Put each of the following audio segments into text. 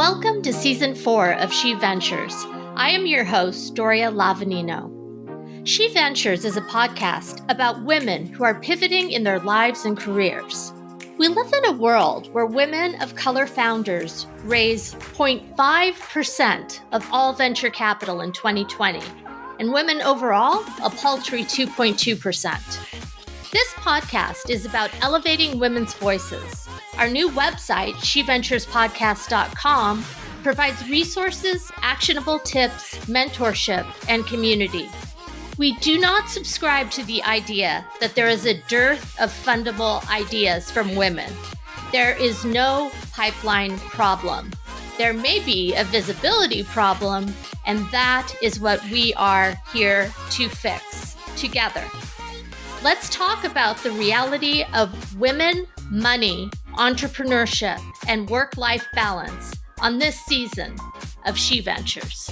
Welcome to Season 4 of SheVentures. I am your host, Doria Lavanino. SheVentures is a podcast about women who are pivoting in their lives and careers. We live in a world where women of color founders raise 0.5% of all venture capital in 2020, and women overall a paltry 2.2%. This podcast is about elevating women's voices. Our new website, SheVenturesPodcast.com, provides resources, actionable tips, mentorship, and community. We do not subscribe to the idea that there is a dearth of fundable ideas from women. There is no pipeline problem. There may be a visibility problem, and that is what we are here to fix together. Let's talk about the reality of women, money, entrepreneurship, and work-life balance on this season of SheVentures.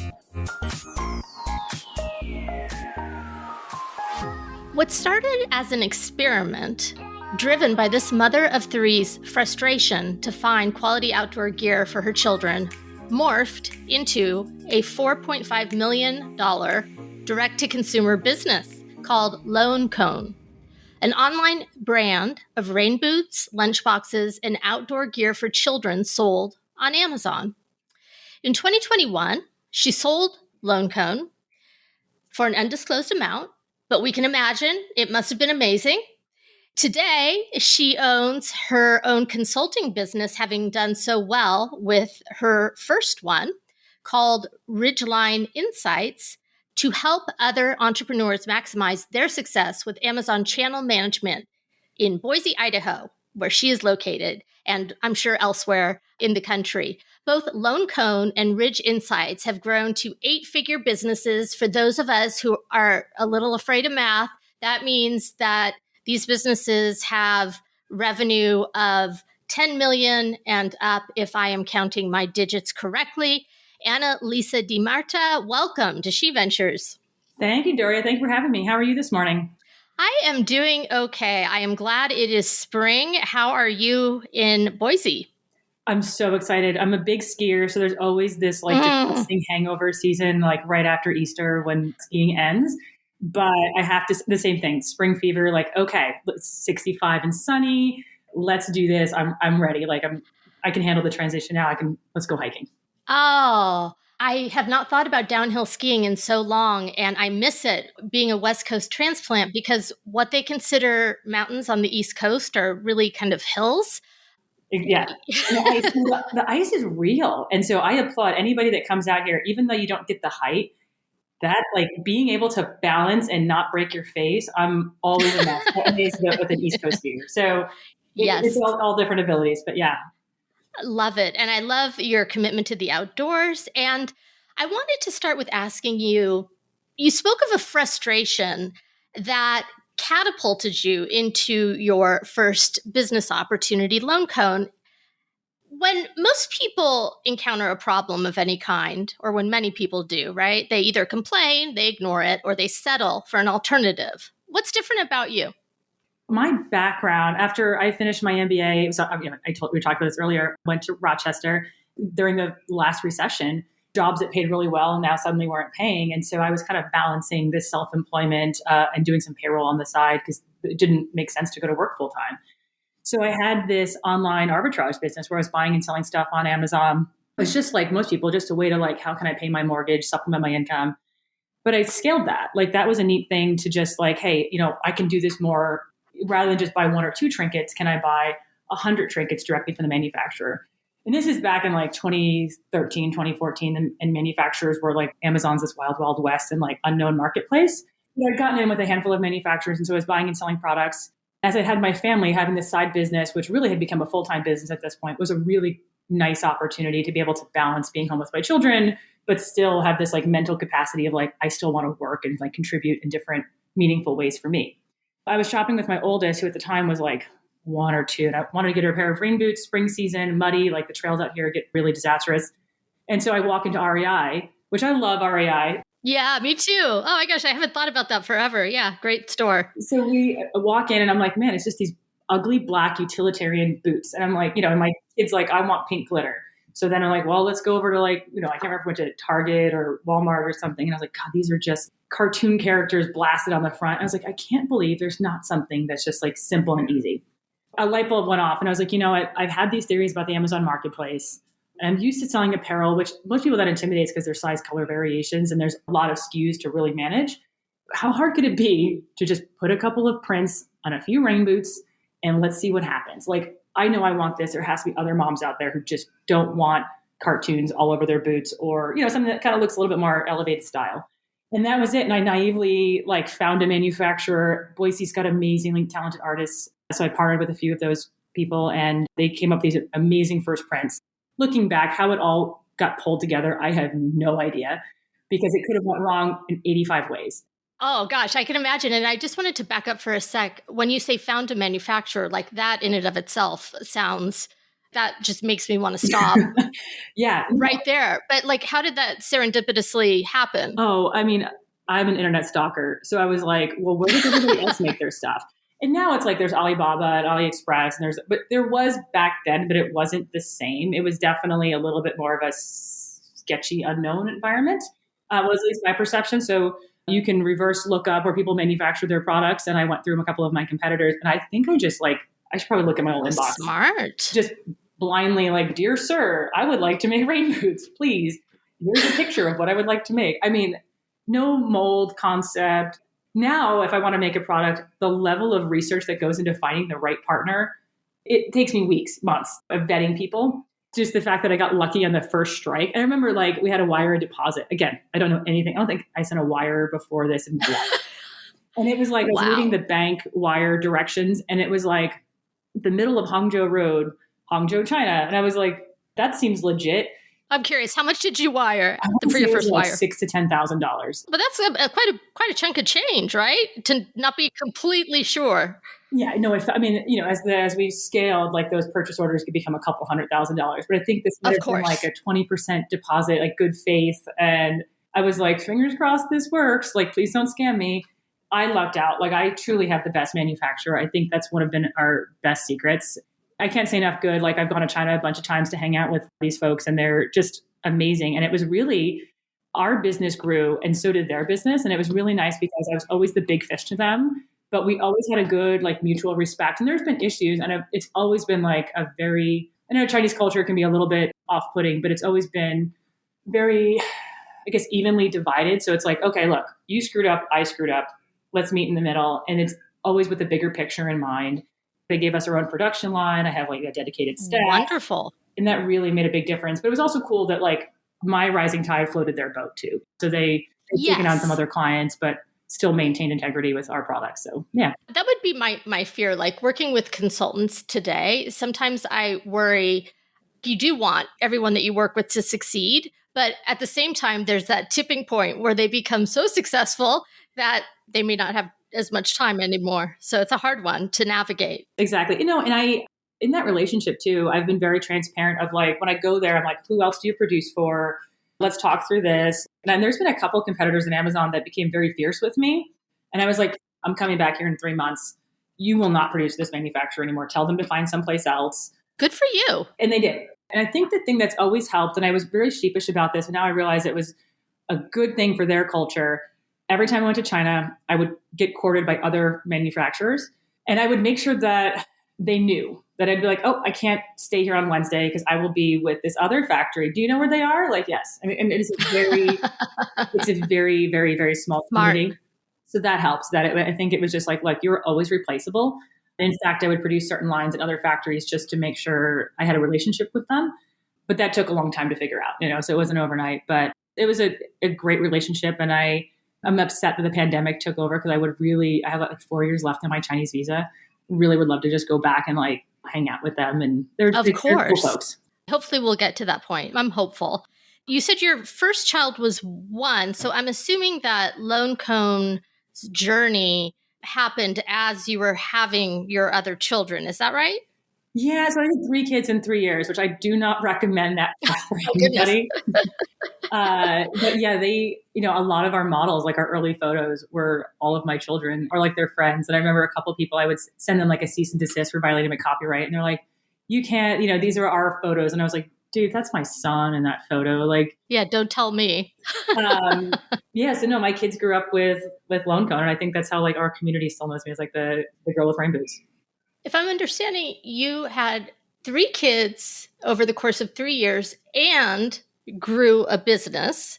What started as an experiment, driven by this mother of three's frustration to find quality outdoor gear for her children, morphed into a $4.5 million direct-to-consumer business called Lone Cone, an online brand of rain boots, lunchboxes, and outdoor gear for children sold on Amazon. In 2021, she sold Lone Cone for an undisclosed amount, but we can imagine it must have been amazing. Today, she owns her own consulting business, having done so well with her first one called Ridgeline Insights, to help other entrepreneurs maximize their success with Amazon channel management in Boise, Idaho, where she is located, and I'm sure elsewhere in the country. Both Lone Cone and Ridge Insights have grown to 8-figure businesses. For those of us who are a little afraid of math, that means that these businesses have revenue of 10 million and up, if I am counting my digits correctly. Annalisa DeMarta, welcome to SheVentures. Thank you, Doria. Thank you for having me. How are you this morning? I am doing okay. I am glad it is spring. How are you in Boise? I'm so excited. I'm a big skier, so there's always this depressing hangover season, like right after Easter when skiing ends. But I have to, the same thing, spring fever, okay, it's 65 and sunny. Let's do this. I'm ready. I can handle the transition now. Let's go hiking. Oh, I have not thought about downhill skiing in so long, and I miss it being a West Coast transplant because what they consider mountains on the East Coast are really kind of hills. Yeah. The ice is real. And so I applaud anybody that comes out here, even though you don't get the height, that being able to balance and not break your face. I'm always amazed with an East Coast skier. So yes, it's all different abilities, but yeah. Love it. And I love your commitment to the outdoors. And I wanted to start with asking you spoke of a frustration that catapulted you into your first business opportunity, Lone Cone. When most people encounter a problem of any kind, or when many people do, right? They either complain, they ignore it, or they settle for an alternative. What's different about you? My background, after I finished my MBA, so we talked about this earlier, went to Rochester during the last recession, jobs that paid really well and now suddenly weren't paying. And so I was kind of balancing this self-employment and doing some payroll on the side because it didn't make sense to go to work full time. So I had this online arbitrage business where I was buying and selling stuff on Amazon. It was just like most people, just a way to how can I pay my mortgage, supplement my income. But I scaled that. That was a neat thing to just hey, I can do this more. Rather than just buy 1 or 2 trinkets, can I buy 100 trinkets directly from the manufacturer? And this is back in 2013, 2014, and manufacturers were Amazon's this wild, wild west and unknown marketplace. I'd gotten in with a handful of manufacturers, and so I was buying and selling products. As I had my family, having this side business, which really had become a full-time business at this point, was a really nice opportunity to be able to balance being home with my children, but still have this mental capacity of I still want to work and contribute in different meaningful ways for me. I was shopping with my oldest, who at the time was 1 or 2, and I wanted to get her a pair of rain boots, spring season, muddy, the trails out here get really disastrous. And so I walk into REI, which I love REI. Yeah, me too. Oh my gosh, I haven't thought about that forever. Yeah, great store. So we walk in and I'm man, it's just these ugly black utilitarian boots. And I'm and my kid's I want pink glitter. So then I'm like, well, let's go over to like, I can't remember if we went to Target or Walmart or something. And I was like, God, these are just cartoon characters blasted on the front. I was like, I can't believe there's not something that's just like simple and easy. A light bulb went off and I was like, I've had these theories about the Amazon marketplace. And I'm used to selling apparel, which most people that intimidates because there's size color variations and there's a lot of SKUs to really manage. How hard could it be to just put a couple of prints on a few rain boots and let's see what happens? Like, I know I want this. There has to be other moms out there who just don't want cartoons all over their boots or, something that kind of looks a little bit more elevated style. And that was it. And I naively like found a manufacturer. Boise's got amazingly talented artists. So I partnered with a few of those people and they came up with these amazing first prints. Looking back, how it all got pulled together, I have no idea because it could have went wrong in 85 ways. Oh gosh, I can imagine. And I just wanted to back up for a sec. When you say found a manufacturer, like that in and of itself that just makes me want to stop. Yeah. Right there. But like, how did that serendipitously happen? Oh, I mean, I'm an internet stalker. So I was like, well, where does everybody else make their stuff? And now it's like there's Alibaba and AliExpress but there was back then, but it wasn't the same. It was definitely a little bit more of a sketchy, unknown environment, was at least my perception. So you can reverse look up where people manufacture their products. And I went through a couple of my competitors and I think I should probably look at my old inbox. Smart. Just blindly like, dear sir, I would like to make rain boots, please. Here's a picture of what I would like to make. I mean, no mold concept. Now, if I want to make a product, the level of research that goes into finding the right partner, it takes me weeks, months of vetting people. Just the fact that I got lucky on the first strike. I remember like we had to wire a deposit. Again, I don't know anything. I don't think I sent a wire before this in my life. And it was like, I was reading the bank wire directions and it was like the middle of Hangzhou Road, Hangzhou, China. And I was like, that seems legit. I'm curious, how much did you wire for your first wire? $6,000 to $10,000. But that's quite a chunk of change, right? To not be completely sure. Yeah, no. As we scaled, like those purchase orders could become a couple $100,000. But I think this might have been like a 20% deposit, like good faith. And I was like, fingers crossed, this works. Like, please don't scam me. I lucked out. Like, I truly have the best manufacturer. I think that's one of our best secrets. I can't say enough good. Like, I've gone to China a bunch of times to hang out with these folks and they're just amazing. And it was really, our business grew and so did their business. And it was really nice because I was always the big fish to them, but we always had a good, like, mutual respect. And there's been issues and it's always been like I know Chinese culture can be a little bit off-putting, but it's always been very, I guess, evenly divided. So it's like, okay, look, you screwed up, I screwed up. Let's meet in the middle. And it's always with the bigger picture in mind. They gave us our own production line. I have like a dedicated staff. Wonderful. And that really made a big difference. But it was also cool that like my rising tide floated their boat too. So they've taken on some other clients, but still maintained integrity with our products. So yeah. That would be my fear. Like working with consultants today, sometimes I worry you do want everyone that you work with to succeed. But at the same time, there's that tipping point where they become so successful that they may not have as much time anymore. So it's a hard one to navigate. Exactly. And in that relationship too, I've been very transparent of like, when I go there, I'm like, who else do you produce for? Let's talk through this. And there's been a couple competitors in Amazon that became very fierce with me. And I was like, I'm coming back here in 3 months. You will not produce this manufacturer anymore. Tell them to find someplace else. Good for you. And they did. And I think the thing that's always helped, and I was very sheepish about this, and now I realize it was a good thing for their culture. Every time I went to China, I would get courted by other manufacturers. And I would make sure that they knew that I'd be like, oh, I can't stay here on Wednesday because I will be with this other factory. Do you know where they are? Like, yes. I mean, and it's a very, very, very small community. So that helps. I think it was just like, you're always replaceable. In fact, I would produce certain lines in other factories just to make sure I had a relationship with them. But that took a long time to figure out, so it wasn't overnight. But it was a great relationship. And I'm upset that the pandemic took over because I have like 4 years left on my Chinese visa. Really would love to just go back and like hang out with them. And they're cool folks. Hopefully we'll get to that point. I'm hopeful. You said your first child was 1. So I'm assuming that Lone Cone's journey happened as you were having your other children. Is that right? Yeah. So I had 3 kids in 3 years, which I do not recommend that for anybody. But yeah, a lot of our models, like our early photos were all of my children or like their friends. And I remember a couple of people, I would send them like a cease and desist for violating my copyright. And they're like, you can't, these are our photos. And I was like, dude, that's my son in that photo. Like, Yeah, don't tell me. yeah. So no, my kids grew up with Lone Cone. And I think that's how like our community still knows me as like the girl with rainbows. If I'm understanding, you had 3 kids over the course of 3 years and grew a business.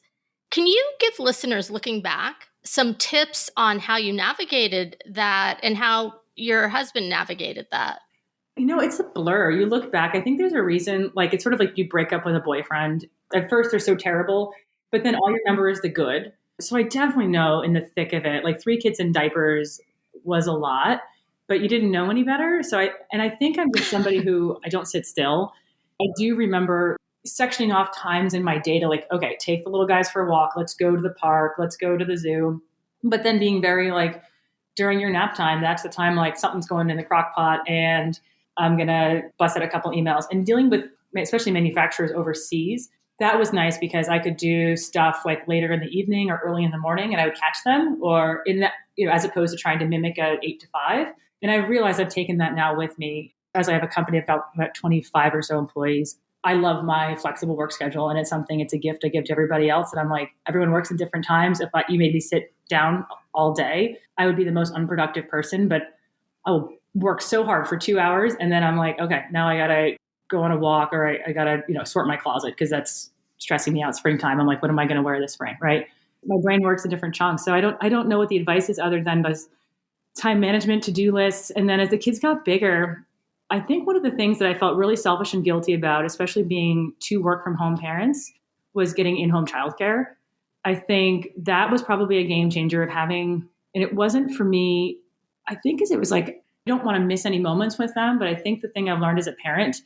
Can you give listeners looking back some tips on how you navigated that and how your husband navigated that? It's a blur. You look back, I think there's a reason, like it's sort of like you break up with a boyfriend. At first they're so terrible, but then all you remember is the good. So I definitely know in the thick of it, like 3 kids in diapers was a lot, but you didn't know any better. And I think I'm just somebody who I don't sit still. I do remember sectioning off times in my day to like, okay, take the little guys for a walk. Let's go to the park. Let's go to the zoo. But then being very like, during your nap time, that's the time like something's going in the crock pot and I'm going to bust out a couple emails. And dealing with especially manufacturers overseas, that was nice because I could do stuff like later in the evening or early in the morning and I would catch them, or in that, as opposed to trying to mimic a 8 to 5. And I realized I've taken that now with me as I have a company of about 25 or so employees. I love my flexible work schedule, and it's a gift I give to everybody else. And I'm like, everyone works at different times. If you made me sit down all day, I would be the most unproductive person, but I will work so hard for 2 hours. And then I'm like, okay, now I got to go on a walk, or I got to, sort my closet because that's stressing me out. Springtime. I'm like, what am I going to wear this spring? Right. My brain works in different chunks. So I don't know what the advice is other than time management, to-do lists. And then as the kids got bigger, I think one of the things that I felt really selfish and guilty about, especially being 2 work from home parents, was getting in-home childcare. I think that was probably a game changer of having, and it wasn't for me, I think, because it was like, I don't want to miss any moments with them. But I think the thing I've learned as a parent,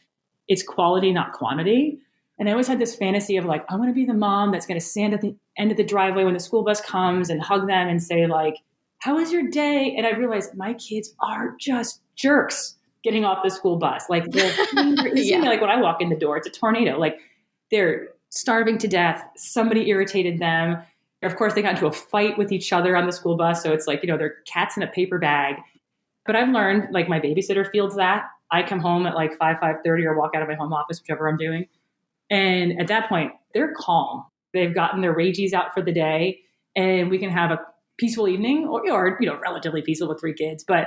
it's quality, not quantity. And I always had this fantasy of like, I want to be the mom that's going to stand at the end of the driveway when the school bus comes and hug them and say like, how was your day? And I realized my kids are just jerks getting off the school bus. Like Yeah. like when I walk in the door, it's a tornado. Like they're starving to death. Somebody irritated them. Of course, they got into a fight with each other on the school bus. So it's like, they're cats in a paper bag. But I've learned, like my babysitter feels that. I come home at like 5:30 or walk out of my home office, whichever I'm doing. And at that point, they're calm. They've gotten their ragies out for the day, and we can have a peaceful evening or relatively peaceful with 3 kids. But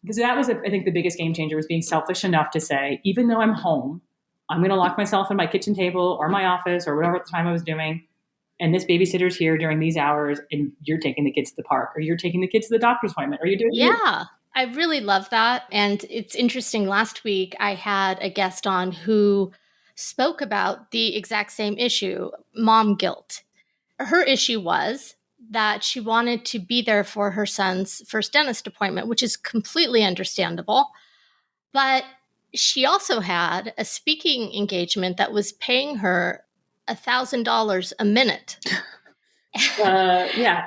because that was, I think, the biggest game changer was being selfish enough to say, even though I'm home, I'm going to lock myself in my kitchen table or my office or whatever at the time I was doing. And this babysitter's here during these hours, and you're taking the kids to the park, or you're taking the kids to the doctor's appointment, or you're doing Yeah. I really love that. And it's interesting. Last week, I had a guest on who spoke about the exact same issue, mom guilt. Her issue was that she wanted to be there for her son's first dentist appointment, which is completely understandable. But she also had a speaking engagement that was paying her $1,000 a minute. Yeah.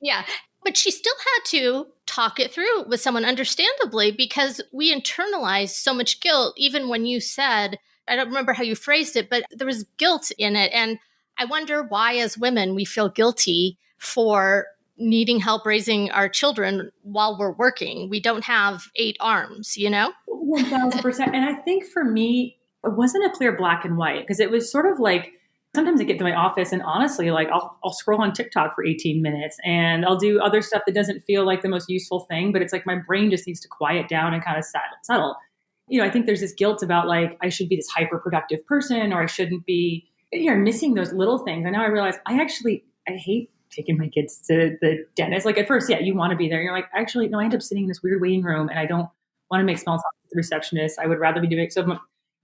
Yeah. But she still had to talk it through with someone, understandably, because we internalize so much guilt. Even when you said, I don't remember how you phrased it, but there was guilt in it. And I wonder why, as women, we feel guilty for needing help raising our children while we're working. We don't have 8 arms, 1,000%. And I think for me, it wasn't a clear black and white, because it was sort of like, sometimes I get to my office and honestly, like I'll scroll on TikTok for 18 minutes and I'll do other stuff that doesn't feel like the most useful thing, but it's like my brain just needs to quiet down and kind of settle. I think there's this guilt about like, I should be this hyper productive person, or I shouldn't be, missing those little things. And now I realize I hate taking my kids to the dentist. Like at first, yeah, you want to be there. You're like, actually, no, I end up sitting in this weird waiting room and I don't want to make small talk with the receptionist. I would rather be doing so.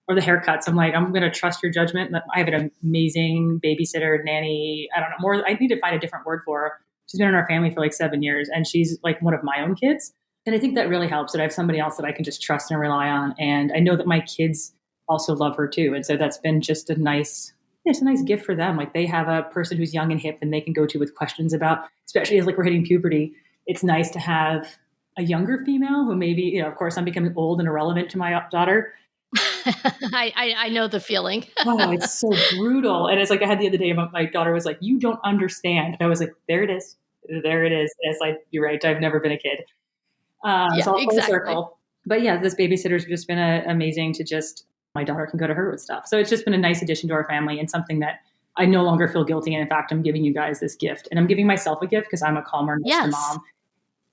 Or the haircuts. I'm like, I'm going to trust your judgment. I have an amazing babysitter, nanny. I don't know more. I need to find a different word for her. She's been in our family for like 7 years, and she's like one of my own kids. And I think that really helps that I have somebody else that I can just trust and rely on. And I know that my kids also love her too. And so that's been just it's a nice gift for them. Like they have a person who's young and hip and they can go to with questions about, especially as like we're hitting puberty. It's nice to have a younger female who maybe, of course I'm becoming old and irrelevant to my daughter. I know the feeling. Oh, it's so brutal. And it's like I had the other day, my daughter was like, you don't understand. And I was like, there it is. There it is. And it's like, you're right. I've never been a kid. Yeah, it's all full exactly. circle. But yeah, this babysitter's just been amazing to just my daughter can go to her with stuff. So it's just been a nice addition to our family and something that I no longer feel guilty. And in fact, I'm giving you guys this gift, and I'm giving myself a gift because I'm a calmer, nicer mom.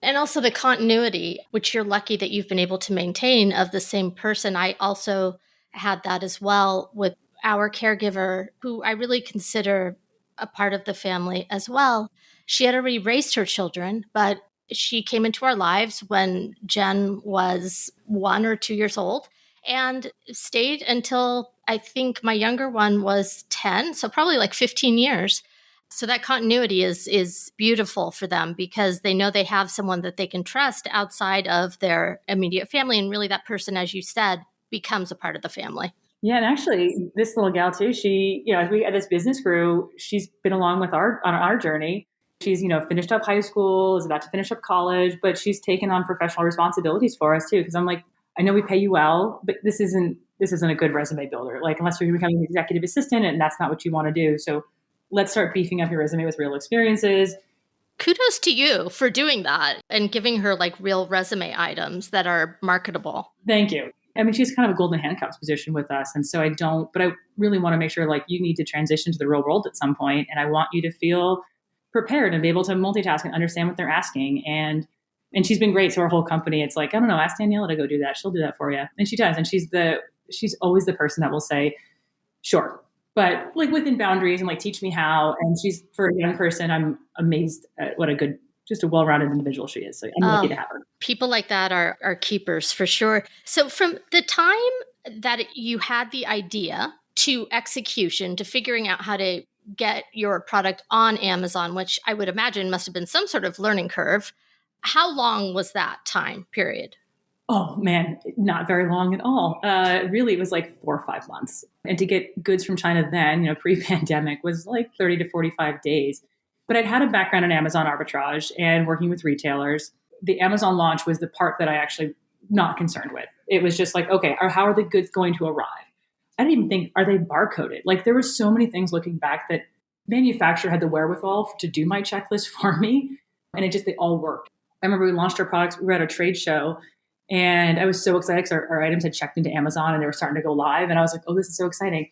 And also the continuity, which you're lucky that you've been able to maintain, of the same person. I also had that as well with our caregiver, who I really consider a part of the family as well. She had already raised her children, but she came into our lives when Jen was 1 or 2 years old and stayed until I think my younger one was 10. So probably like 15 years. So that continuity is beautiful for them because they know they have someone that they can trust outside of their immediate family. And really that person, as you said, becomes a part of the family. Yeah. And actually this little gal too, she, as this business grew, she's been along with on our journey. She's, finished up high school, is about to finish up college, but she's taken on professional responsibilities for us too. Cause I'm like, I know we pay you well, but this isn't a good resume builder. Like unless you're becoming an executive assistant and that's not what you want to do. So let's start beefing up your resume with real experiences. Kudos to you for doing that and giving her like real resume items that are marketable. Thank you. I mean, she's kind of a golden handcuffs position with us. And so but I really want to make sure like you need to transition to the real world at some point. And I want you to feel prepared and be able to multitask and understand what they're asking. And she's been great. So our whole company, it's like, I don't know, ask Daniela to go do that. She'll do that for you. And she does. And she's always the person that will say, sure, but like within boundaries and like teach me how. And she's, for a young person, I'm amazed at what just a well-rounded individual she is. So I'm lucky to have her. People like that are keepers for sure. So from the time that you had the idea to execution to figuring out how to get your product on Amazon, which I would imagine must have been some sort of learning curve, how long was that time period? Oh man, not very long at all. Really, it was like 4 or 5 months. And to get goods from China then, pre-pandemic was like 30 to 45 days. But I'd had a background in Amazon arbitrage and working with retailers. The Amazon launch was the part that I actually not concerned with. It was just like, okay, how are the goods going to arrive? I didn't even think, are they barcoded? Like there were so many things looking back that manufacturer had the wherewithal to do my checklist for me. And they all worked. I remember we launched our products. We were at a trade show and I was so excited because our items had checked into Amazon and they were starting to go live. And I was like, oh, this is so exciting.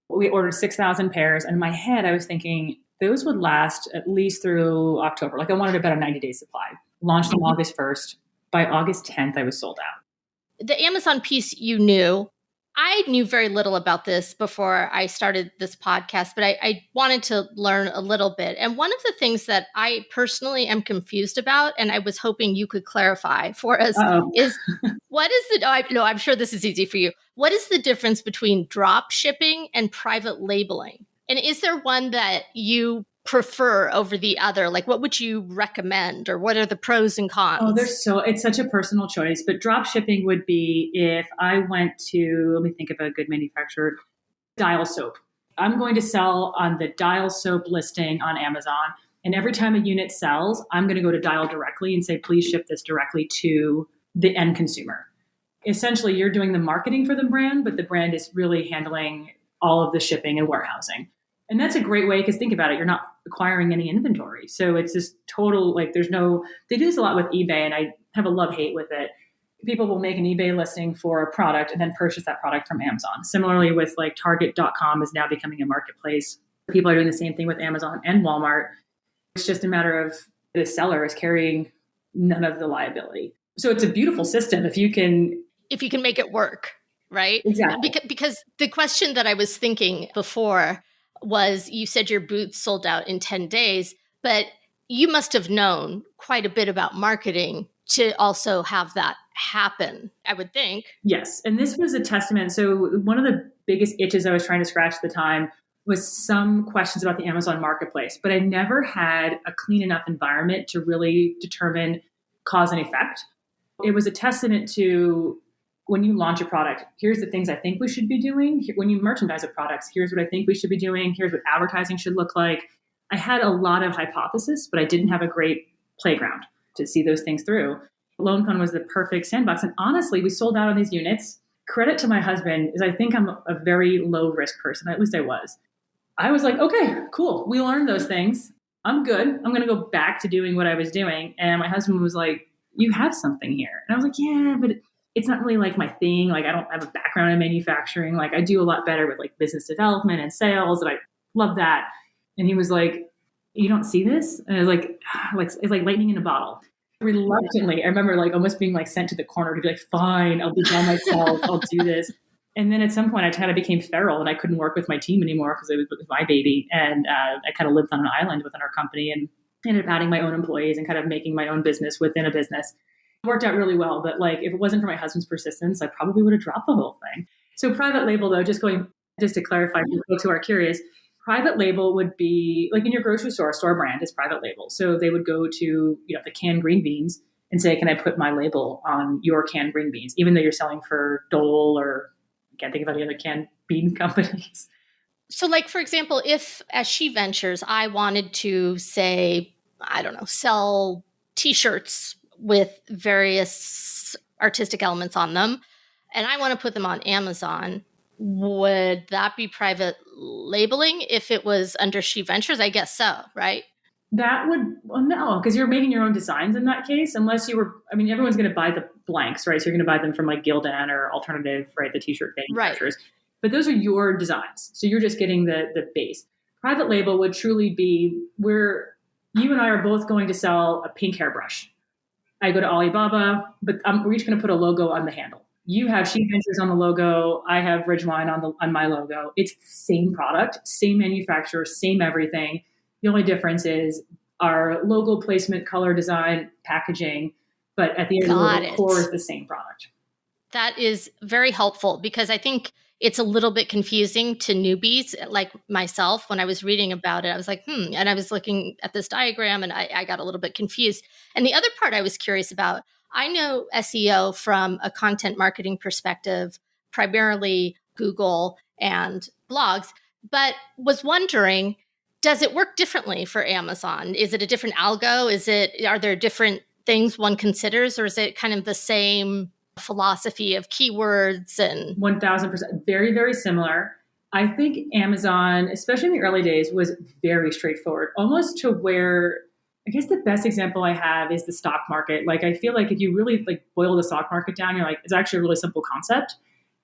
We ordered 6,000 pairs. And in my head, I was thinking those would last at least through October. Like I wanted about a 90-day supply. Launched on August 1st. By August 10th, I was sold out. The Amazon piece you knew. I knew very little about this before I started this podcast, but I wanted to learn a little bit. And one of the things that I personally am confused about, and I was hoping you could clarify for us, is what is I'm sure this is easy for you. What is the difference between drop shipping and private labeling? And is there one that you prefer over the other? Like what would you recommend or what are the pros and cons? It's such a personal choice, but drop shipping would be if I went to, let me think of a good manufacturer, Dial Soap. I'm going to sell on the Dial Soap listing on Amazon. And every time a unit sells, I'm going to go to Dial directly and say, please ship this directly to the end consumer. Essentially, you're doing the marketing for the brand, but the brand is really handling all of the shipping and warehousing. And that's a great way because think about it, you're not acquiring any inventory. So it's just total, like they do this a lot with eBay and I have a love-hate with it. People will make an eBay listing for a product and then purchase that product from Amazon. Similarly with like Target.com is now becoming a marketplace. People are doing the same thing with Amazon and Walmart. It's just a matter of the seller is carrying none of the liability. So it's a beautiful system if you can make it work, right? Exactly. Because the question that I was thinking before was you said your boots sold out in 10 days, but you must have known quite a bit about marketing to also have that happen, I would think. Yes. And this was a testament. So one of the biggest itches I was trying to scratch at the time was some questions about the Amazon marketplace, but I never had a clean enough environment to really determine cause and effect. It was a testament to when you launch a product, here's the things I think we should be doing. When you merchandise a product, here's what I think we should be doing. Here's what advertising should look like. I had a lot of hypotheses, but I didn't have a great playground to see those things through. LoanCon was the perfect sandbox. And honestly, we sold out on these units. Credit to my husband is I think I'm a very low risk person. At least I was. I was like, okay, cool. We learned those things. I'm good. I'm going to go back to doing what I was doing. And my husband was like, you have something here. And I was like, yeah, but it's not really like my thing. Like I don't have a background in manufacturing. Like I do a lot better with like business development and sales. And I love that. And he was like, you don't see this? And I was like, it's like lightning in a bottle. Reluctantly, I remember like almost being like sent to the corner to be like, fine, I'll be by myself. I'll do this. And then at some point I kind of became feral and I couldn't work with my team anymore because it was my baby. And I kind of lived on an island within our company and ended up adding my own employees and kind of making my own business within a business. It worked out really well. But like, if it wasn't for my husband's persistence, I probably would have dropped the whole thing. So private label though, just to clarify for folks who are curious, private label would be like in your grocery store brand is private label. So they would go to, the canned green beans and say, can I put my label on your canned green beans? Even though you're selling for Dole or I can't think of any other canned bean companies. So like, for example, if as SheVentures, I wanted to say, I don't know, sell t-shirts with various artistic elements on them, and I want to put them on Amazon, would that be private labeling if it was under SheVentures? I guess so, right? That would, well, no, because you're making your own designs in that case, unless you were, everyone's going to buy the blanks, right? So you're going to buy them from like Gildan or Alternative, right? The t-shirt manufacturers. Right. But those are your designs. So you're just getting the base. Private label would truly be where you and I are both going to sell a pink hairbrush. I go to Alibaba, but we're each going to put a logo on the handle. You have SheVentures on the logo. I have Ridgeline on my logo. It's the same product, same manufacturer, same everything. The only difference is our logo placement, color design, packaging. But at the end of the core is the same product. That is very helpful because I think it's a little bit confusing to newbies like myself. When I was reading about it, I was like, and I was looking at this diagram and I got a little bit confused. And the other part I was curious about, I know SEO from a content marketing perspective, primarily Google and blogs, but was wondering, does it work differently for Amazon? Is it a different algo? Are there different things one considers, or is it kind of the same philosophy of keywords? And 1000%, very, very similar. I think Amazon, especially in the early days, was very straightforward, almost to where, I guess the best example I have is the stock market. Like, I feel like if you really like boil the stock market down, you're like, it's actually a really simple concept,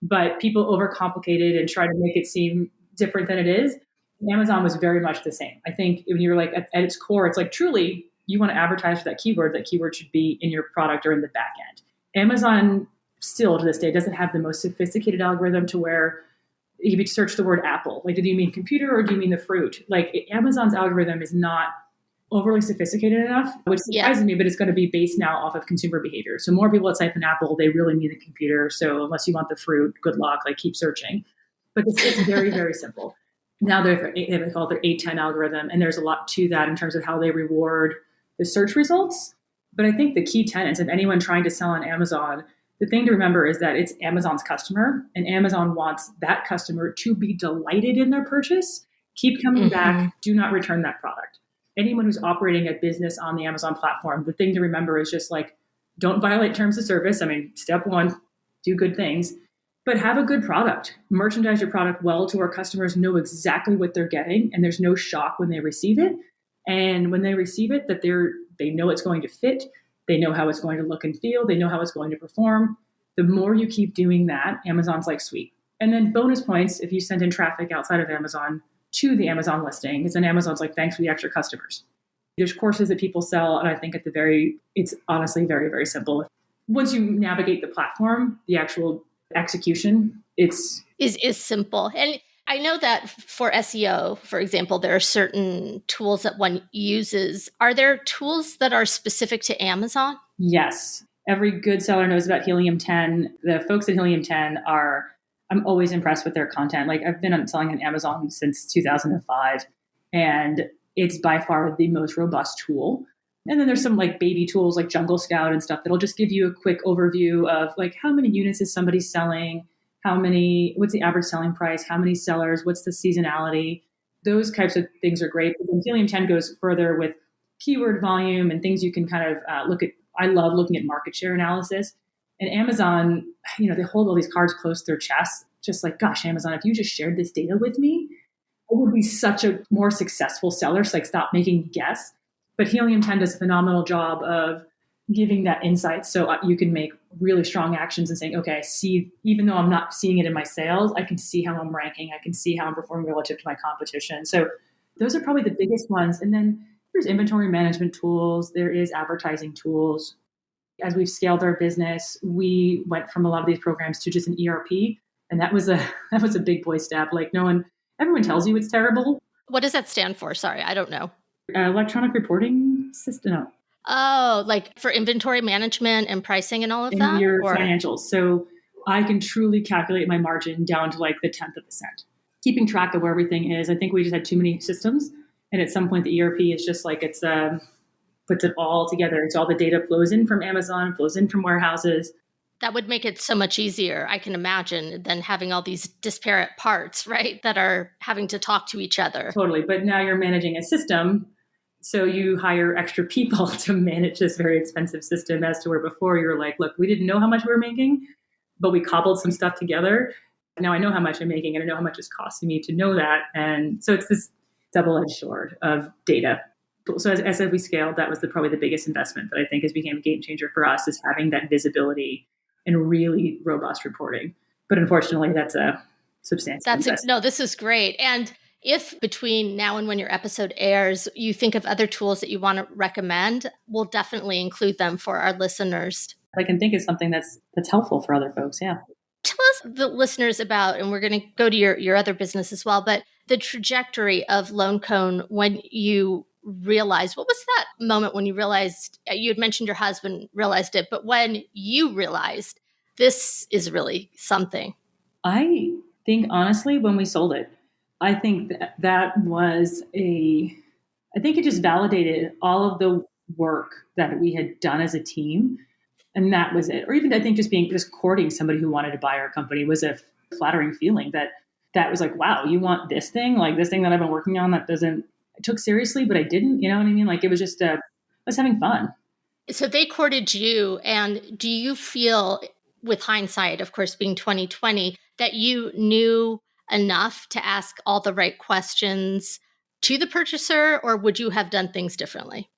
but people overcomplicate it and try to make it seem different than it is. Amazon was very much the same. I think when you're like at its core, it's like truly you want to advertise for that keyword should be in your product or in the back end. Amazon still to this day doesn't have the most sophisticated algorithm to where if you search the word apple, like, do you mean computer or do you mean the fruit? Like Amazon's algorithm is not overly sophisticated enough, which surprises me, but it's going to be based now off of consumer behavior. So more people that type in apple, they really mean the computer. So unless you want the fruit, good luck, like keep searching. But it's very, very simple. Now they call it their 810 algorithm. And there's a lot to that in terms of how they reward the search results. But I think the key tenets of anyone trying to sell on Amazon, the thing to remember is that it's Amazon's customer and Amazon wants that customer to be delighted in their purchase. Keep coming back. Do not return that product. Anyone who's operating a business on the Amazon platform, the thing to remember is just like, don't violate terms of service. Step one, do good things, but have a good product. Merchandise your product well to where customers know exactly what they're getting and there's no shock when they receive it. And when they receive it, that they know it's going to fit. They know how it's going to look and feel. They know how it's going to perform. The more you keep doing that, Amazon's like, sweet. And then bonus points if you send in traffic outside of Amazon to the Amazon listing, is then Amazon's like, thanks for the extra customers. There's courses that people sell, and I think it's honestly very, very simple. Once you navigate the platform, the actual execution, is simple. And I know that for SEO, for example, there are certain tools that one uses. Are there tools that are specific to Amazon? Yes. Every good seller knows about Helium 10. The folks at Helium 10 I'm always impressed with their content. Like I've been selling on Amazon since 2005, and it's by far the most robust tool. And then there's some like baby tools like Jungle Scout and stuff that'll just give you a quick overview of like how many units is somebody selling, what's the average selling price, how many sellers, what's the seasonality. Those types of things are great. But then Helium 10 goes further with keyword volume and things you can kind of look at. I love looking at market share analysis. And Amazon, they hold all these cards close to their chest, just like, gosh, Amazon, if you just shared this data with me, I would be such a more successful seller. So like, stop making me guess. But Helium 10 does a phenomenal job of giving that insight so you can make really strong actions and saying, okay, I see, even though I'm not seeing it in my sales, I can see how I'm ranking. I can see how I'm performing relative to my competition. So those are probably the biggest ones. And then there's inventory management tools. There is advertising tools. As we've scaled our business, we went from a lot of these programs to just an ERP. And that was a big boy step. Like everyone tells you it's terrible. What does that stand for? Sorry, I don't know. Electronic reporting system. No. Oh, like for inventory management and pricing and all of that? In your financials. So I can truly calculate my margin down to like the 10th of a cent. Keeping track of where everything is. I think we just had too many systems. And at some point, the ERP is just like puts it all together. And so all the data flows in from Amazon, flows in from warehouses. That would make it so much easier, I can imagine, than having all these disparate parts, right, that are having to talk to each other. Totally. But now you're managing a system. So you hire extra people to manage this very expensive system, as to where before you were like, look, we didn't know how much we were making, but we cobbled some stuff together. Now I know how much I'm making and I know how much it's costing me to know that. And so it's this double-edged sword of data. So as we scaled, that was probably the biggest investment that I think has become a game changer for us, is having that visibility and really robust reporting. But unfortunately, that's a substantial investment. No, this is great. And if between now and when your episode airs, you think of other tools that you want to recommend, we'll definitely include them for our listeners. I can think of something that's helpful for other folks. Yeah. Tell us, the listeners, about, and we're going to go to your other business as well, but the trajectory of Lone Cone when you realized, what was that moment when you realized, you had mentioned your husband realized it, but when you realized this is really something? I think honestly, when we sold it, I think that was I think it just validated all of the work that we had done as a team. And that was it. Or even I think just courting somebody who wanted to buy our company was a flattering feeling that was like, wow, you want this thing? Like this thing that I've been working on I took seriously, but I didn't, you know what I mean? Like it was just, I was having fun. So they courted you. And do you feel, with hindsight, of course, being 2020, that you knew enough to ask all the right questions to the purchaser, or would you have done things differently?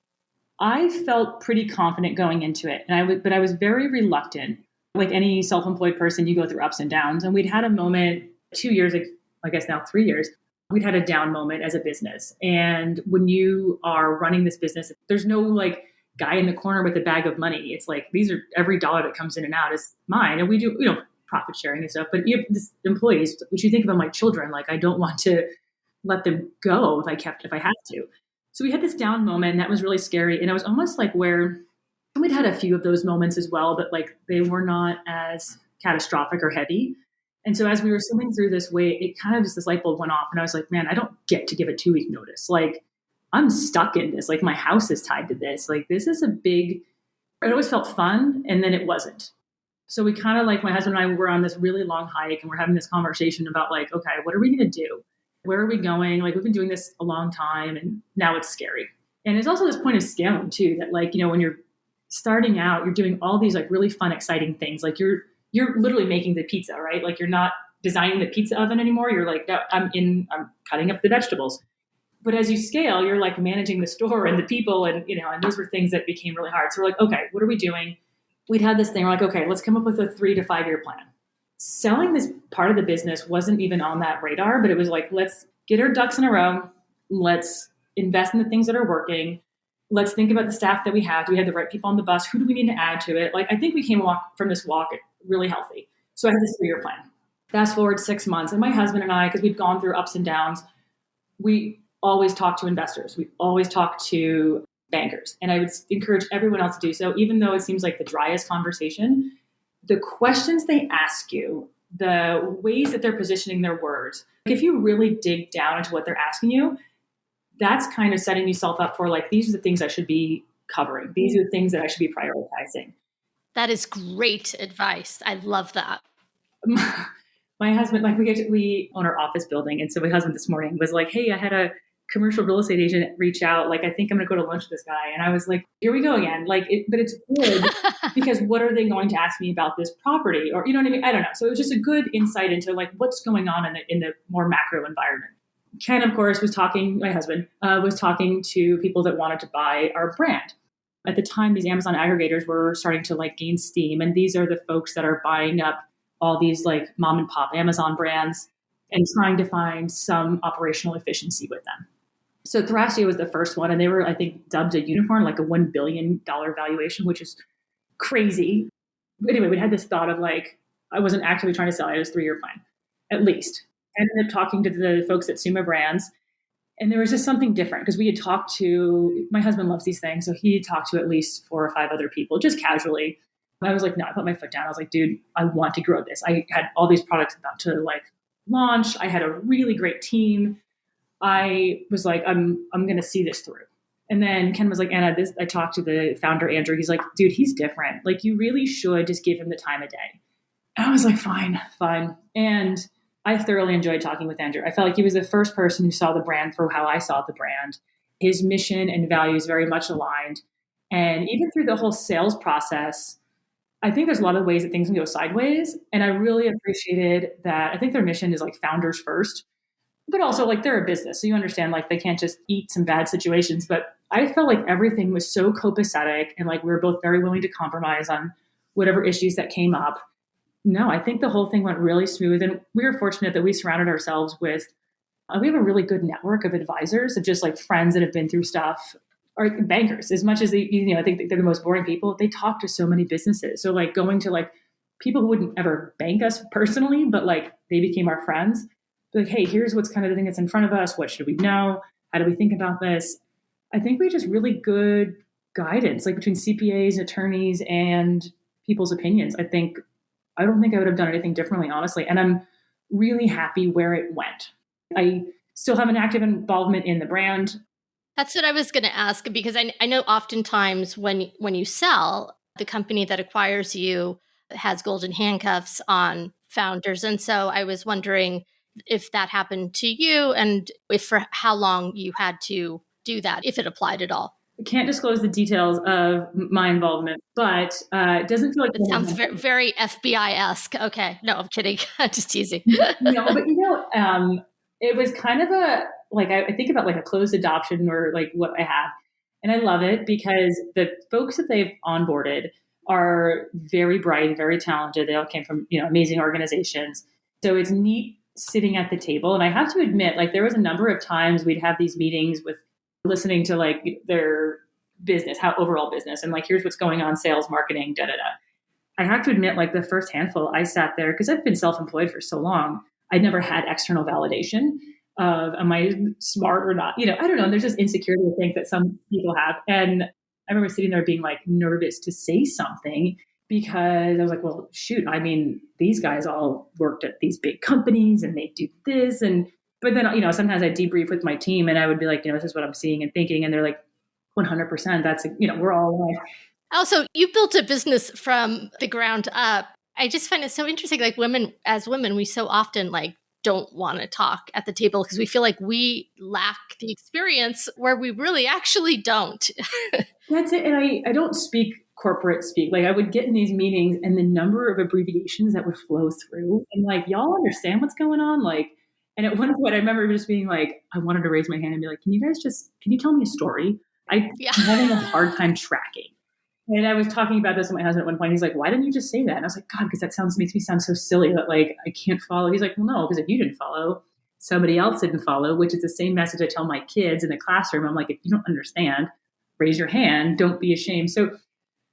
I felt pretty confident going into it, but I was very reluctant. Like any self-employed person, you go through ups and downs. And we'd had a moment 2 years, I guess now 3 years, we'd had a down moment as a business. And when you are running this business, there's no like guy in the corner with a bag of money. It's like, every dollar that comes in and out is mine. And we do, profit sharing and stuff, but you have this employees, which you think of them like children. Like I don't want to let them go if I have to. So we had this down moment, and that was really scary. And it was almost like and we'd had a few of those moments as well, but like they were not as catastrophic or heavy. And so as we were swimming through this way, it kind of just, this light bulb went off, and I was like, man, I don't get to give a 2-week notice. Like I'm stuck in this. Like my house is tied to this. Like this is it always felt fun. And then it wasn't. So we kind of, like, my husband and I were on this really long hike, and we're having this conversation about like, okay, what are we going to do? Where are we going? Like we've been doing this a long time, and now it's scary. And there's also this point of scaling too, that like, when you're starting out, you're doing all these like really fun, exciting things. Like you're literally making the pizza, right? Like you're not designing the pizza oven anymore. You're like, no, I'm cutting up the vegetables. But as you scale, you're like managing the store and the people, and and those were things that became really hard. So we're like, okay, what are we doing? We'd had this thing. We're like, okay, let's come up with a 3 to 5 year plan. Selling this part of the business wasn't even on that radar, but it was like, let's get our ducks in a row. Let's invest in the things that are working. Let's think about the staff that we have. Do we have the right people on the bus? Who do we need to add to it? Like, I think we came from this walk really healthy. So I had this 3-year plan. Fast forward 6 months, and my husband and I, because we'd gone through ups and downs, we always talk to investors. We always talk to bankers. And I would encourage everyone else to do so, even though it seems like the driest conversation. The questions they ask you, the ways that they're positioning their words, if you really dig down into what they're asking you, that's kind of setting yourself up for like, these are the things I should be covering. These are the things that I should be prioritizing. That is great advice. I love that. My husband, like we own our office building. And so my husband this morning was like, hey, I had a commercial real estate agent reach out. Like, I think I'm going to go to lunch with this guy. And I was like, here we go again. Like, but it's good because what are they going to ask me about this property? Or, you know what I mean? I don't know. So it was just a good insight into like what's going on in the more macro environment. Ken, of course, my husband was talking to people that wanted to buy our brand. At the time, these Amazon aggregators were starting to like gain steam. And these are the folks that are buying up all these like mom and pop Amazon brands and trying to find some operational efficiency with them. So Thrasio was the first one. And they were, I think, dubbed a unicorn, like a $1 billion valuation, which is crazy. But anyway, we had this thought of like, I wasn't actively trying to sell. I had this 3-year plan, at least. I ended up talking to the folks at Suma Brands. And there was just something different because we had talked to, my husband loves these things. So he had talked to at least 4 or 5 other people, just casually. I was like, no, I put my foot down. I was like, dude, I want to grow this. I had all these products about to like launch. I had a really great team. I was like, I'm going to see this through. And then Ken was like, Anna, I talked to the founder, Andrew. He's like, dude, he's different. Like, you really should just give him the time of day. And I was like, fine. And I thoroughly enjoyed talking with Andrew. I felt like he was the first person who saw the brand for how I saw the brand. His mission and values very much aligned. And even through the whole sales process, I think there's a lot of ways that things can go sideways. And I really appreciated that. I think their mission is like founders first, but also like they're a business. So you understand, like they can't just eat some bad situations. But I felt like everything was so copacetic and like we were both very willing to compromise on whatever issues that came up. No, I think the whole thing went really smooth. And we were fortunate that we surrounded ourselves with, we have a really good network of advisors, of just like friends that have been through stuff, or bankers. As much as they, I think they're the most boring people, they talk to so many businesses. So like going to like people who wouldn't ever bank us personally, but like they became our friends. Like, hey, here's what's kind of the thing that's in front of us. What should we know? How do we think about this? I think we just really good guidance, like between CPAs, attorneys, and people's opinions. I don't think I would have done anything differently, honestly. And I'm really happy where it went. I still have an active involvement in the brand. That's what I was going to ask, because I know oftentimes when you sell, the company that acquires you has golden handcuffs on founders. And so I was wondering if that happened to you and if for how long you had to do that, if it applied at all. I can't disclose the details of my involvement, but it doesn't feel like it sounds very FBI-esque. Okay. No, I'm kidding. Just teasing. No, but it was kind of I think about like a closed adoption or like what I have. And I love it because the folks that they've onboarded are very bright, very talented. They all came from, amazing organizations. So it's neat sitting at the table. And I have to admit, like there was a number of times we'd have these meetings with listening to like their business, how overall business, and like, here's what's going on, sales, marketing, I have to admit, like the first handful, I sat there because I've been self-employed for so long. I'd never had external validation of, am I smart or not? I don't know. There's just insecurity, I think, that some people have. And I remember sitting there being like nervous to say something because I was like, well, shoot, these guys all worked at these big companies and they do this. But then, sometimes I debrief with my team and I would be like, this is what I'm seeing and thinking. And they're like, 100%. That's, we're all like. Also, you built a business from the ground up. I just find it so interesting. Like as women, we so often like don't want to talk at the table because we feel like we lack the experience where we really actually don't. That's it. And I don't speak corporate speak. Like I would get in these meetings and the number of abbreviations that would flow through and like, y'all understand what's going on? Like, and at one point I remember just being like, I wanted to raise my hand and be like, can you tell me a story? I'm having a hard time tracking. And I was talking about this with my husband at one point. He's like, why didn't you just say that? And I was like, God, because that makes me sound so silly that like, I can't follow. He's like, well, no, because if you didn't follow, somebody else didn't follow, which is the same message I tell my kids in the classroom. I'm like, if you don't understand, raise your hand, don't be ashamed. So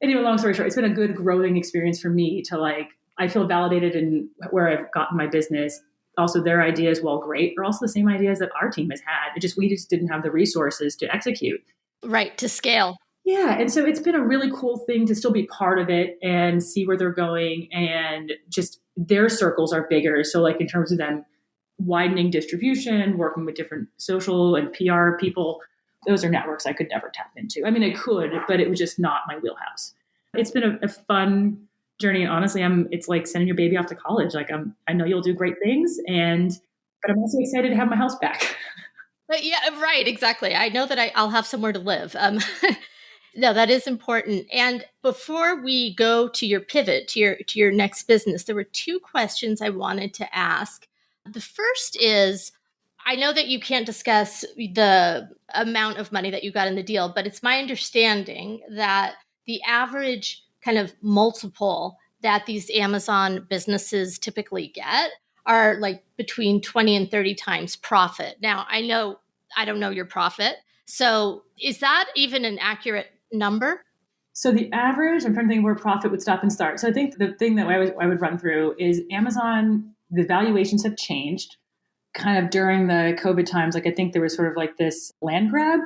anyway, long story short, it's been a good growing experience for me to like, I feel validated in where I've gotten my business. Also their ideas, while great, are also the same ideas that our team has had. We just didn't have the resources to execute. Right, to scale. Yeah. And so it's been a really cool thing to still be part of it and see where they're going, and just their circles are bigger. So like in terms of them widening distribution, working with different social and PR people, those are networks I could never tap into. I could, but it was just not my wheelhouse. It's been a fun journey. And honestly, it's like sending your baby off to college. Like I know you'll do great things, but I'm also excited to have my house back. Yeah, right. Exactly. I know that I'll have somewhere to live. No, that is important. And before we go to your pivot, to your next business, there were 2 questions I wanted to ask. The first is, I know that you can't discuss the amount of money that you got in the deal, but it's my understanding that the average kind of multiple that these Amazon businesses typically get are like between 20 and 30 times profit. Now, I don't know your profit. So is that even an accurate number? So the average, I'm trying to think where profit would stop and start. So I think the thing that I would run through is Amazon, the valuations have changed kind of during the COVID times. Like I think there was sort of like this land grab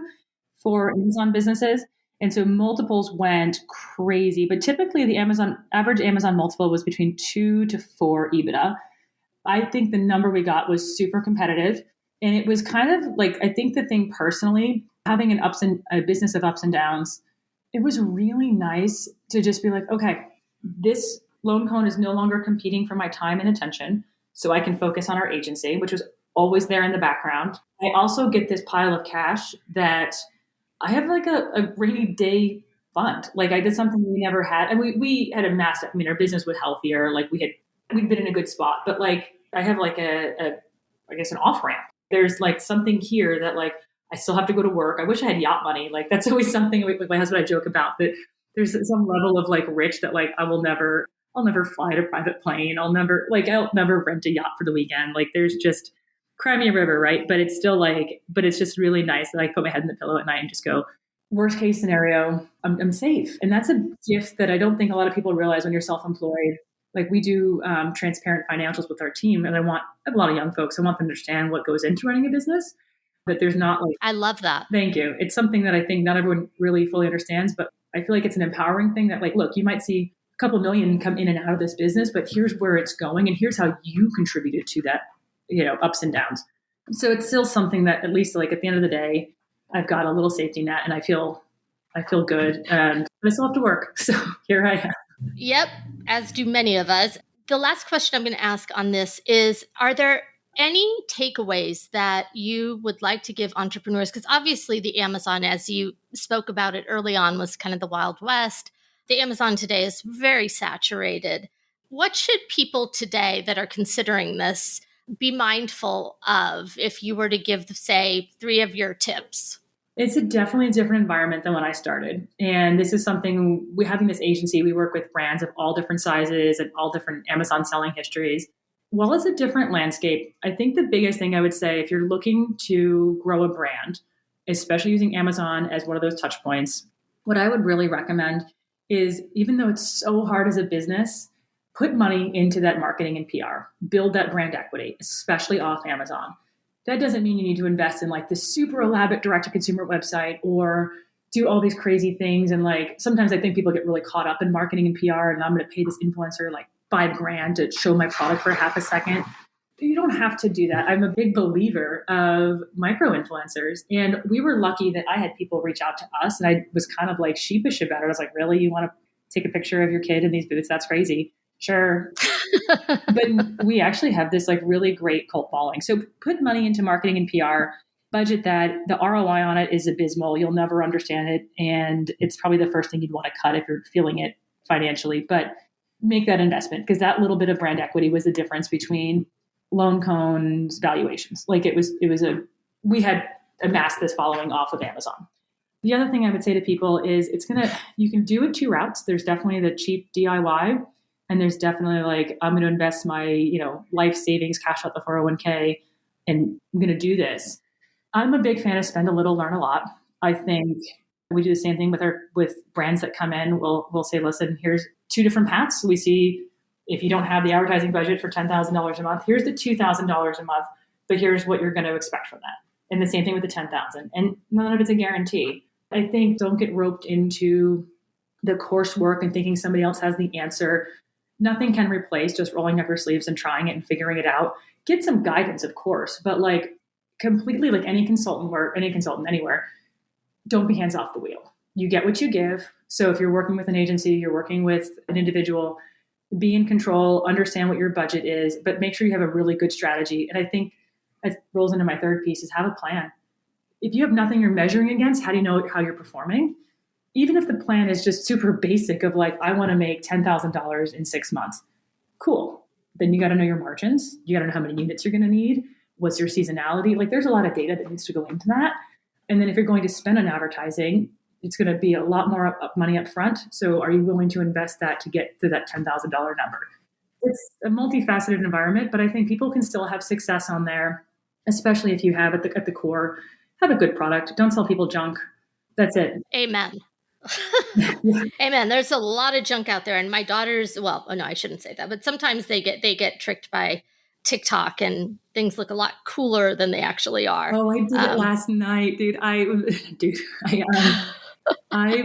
for Amazon businesses. And so multiples went crazy, but typically the average Amazon multiple was between 2 to 4 EBITDA. I think the number we got was super competitive. And it was kind of like, I think the thing personally, having a business of ups and downs, it was really nice to just be like, okay, this loan cone is no longer competing for my time and attention. So I can focus on our agency, which was always there in the background. I also get this pile of cash that I have like a rainy day fund. Like I did something we never had. And we had amassed, I mean, our business was healthier. Like we'd been in a good spot, but like I have like I guess an off ramp. There's like something here that like, I still have to go to work. I wish I had yacht money. Like that's always something with my husband I joke about, that there's some level of like rich that like I'll never fly a private plane. I'll never rent a yacht for the weekend. Like there's just cry me a river, right? But it's still like, but it's just really nice that I put my head in the pillow at night and just go, worst case scenario, I'm safe. And that's a gift that I don't think a lot of people realize when you're self-employed. Like we do transparent financials with our team, and I have a lot of young folks. I want them to understand what goes into running a business. But there's not like, I love that. Thank you. It's something that I think not everyone really fully understands, but I feel like it's an empowering thing that like, look, you might see a couple million come in and out of this business, but here's where it's going. And here's how you contributed to that, ups and downs. So it's still something that at least like at the end of the day, I've got a little safety net and I feel good, and I still have to work. So here I am. Yep. As do many of us. The last question I'm going to ask on this is, are there any takeaways that you would like to give entrepreneurs? Because obviously the Amazon, as you spoke about it early on, was kind of the Wild West. The Amazon today is very saturated. What should people today that are considering this be mindful of if you were to give, say, 3 of your tips? It's definitely a different environment than when I started. And this is something, having this agency, we work with brands of all different sizes and all different Amazon selling histories. While it's a different landscape, I think the biggest thing I would say, if you're looking to grow a brand, especially using Amazon as one of those touch points, what I would really recommend is, even though it's so hard as a business, put money into that marketing and PR, build that brand equity, especially off Amazon. That doesn't mean you need to invest in like this super elaborate direct-to-consumer website or do all these crazy things. And like, sometimes I think people get really caught up in marketing and PR, and I'm going to pay this influencer like $5,000 to show my product for half a second. You don't have to do that. I'm a big believer of micro influencers. And we were lucky that I had people reach out to us, and I was kind of like sheepish about it. I was like, really? You want to take a picture of your kid in these boots? That's crazy. Sure. But we actually have this like really great cult following. So put money into marketing and PR, budget that. The ROI on it is abysmal. You'll never understand it. And it's probably the first thing you'd want to cut if you're feeling it financially. But make that investment, because that little bit of brand equity was the difference between loan cones valuations. Like we had amassed this following off of Amazon. The other thing I would say to people is you can do it 2 routes. There's definitely the cheap DIY, and there's definitely like, I'm going to invest my, life savings, cash out the 401k, and I'm going to do this. I'm a big fan of spend a little, learn a lot. I think we do the same thing with brands that come in. We'll say, listen, here's 2 different paths. We see if you don't have the advertising budget for $10,000 a month, here's the $2,000 a month, but here's what you're going to expect from that. And the same thing with the $10,000. And none of it's a guarantee. I think don't get roped into the coursework and thinking somebody else has the answer. Nothing can replace just rolling up your sleeves and trying it and figuring it out. Get some guidance, of course, but like completely like any consultant anywhere, don't be hands off the wheel. You get what you give. So if you're working with an agency, you're working with an individual, be in control, understand what your budget is, but make sure you have a really good strategy. And I think that rolls into my third piece is have a plan. If you have nothing you're measuring against, how do you know how you're performing? Even if the plan is just super basic of like, I want to make $10,000 in 6 months. Cool. Then you got to know your margins. You got to know how many units you're going to need. What's your seasonality? Like there's a lot of data that needs to go into that. And then if you're going to spend on advertising, it's going to be a lot more money up front. So are you willing to invest that to get to that $10,000 number? It's a multifaceted environment, but I think people can still have success on there, especially if you have at the core, have a good product. Don't sell people junk. That's it. Amen. Amen. There's a lot of junk out there, and my daughters, well, oh no, I shouldn't say that, but sometimes they get tricked by TikTok and things look a lot cooler than they actually are. Oh, I did it last night, dude. I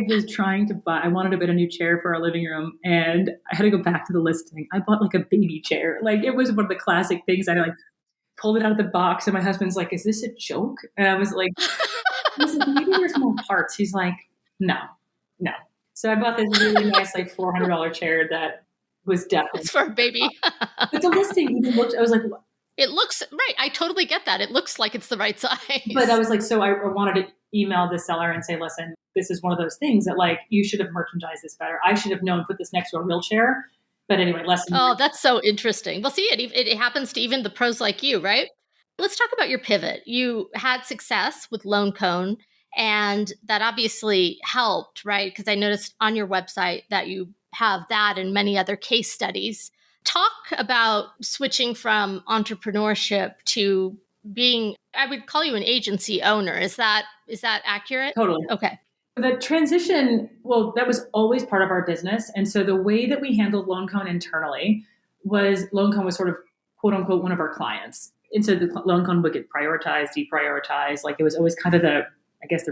was trying to buy, I wanted to buy a new chair for our living room and I had to go back to the listing. I bought like a baby chair. Like it was one of the classic things. I like pulled it out of the box and my husband's like, is this a joke? And I was like, maybe there's more parts. He's like, no. So I bought this really nice, like $400 chair that was definitely. It's for a baby. But the listing even looked, I was like, what? It looks right. I totally get that. It looks like it's the right size. But I was like, so I wanted to email the seller and say, listen, this is one of those things that like, you should have merchandised this better. I should have known, put this next to a real chair. But anyway, lesson. Oh, that's so interesting. Well, see, it happens to even the pros like you, right? Let's talk about your pivot. You had success with Lone Cone, and that obviously helped, right? Because I noticed on your website that you have that and many other case studies. Talk about switching from entrepreneurship to being, I would call you an agency owner. Is that accurate? Totally. Okay. The transition, well, that was always part of our business. And so the way that we handled Lone Cone internally was Lone Cone was sort of quote unquote one of our clients. And so the Lone Cone would get prioritized, deprioritized. Like it was always kind of the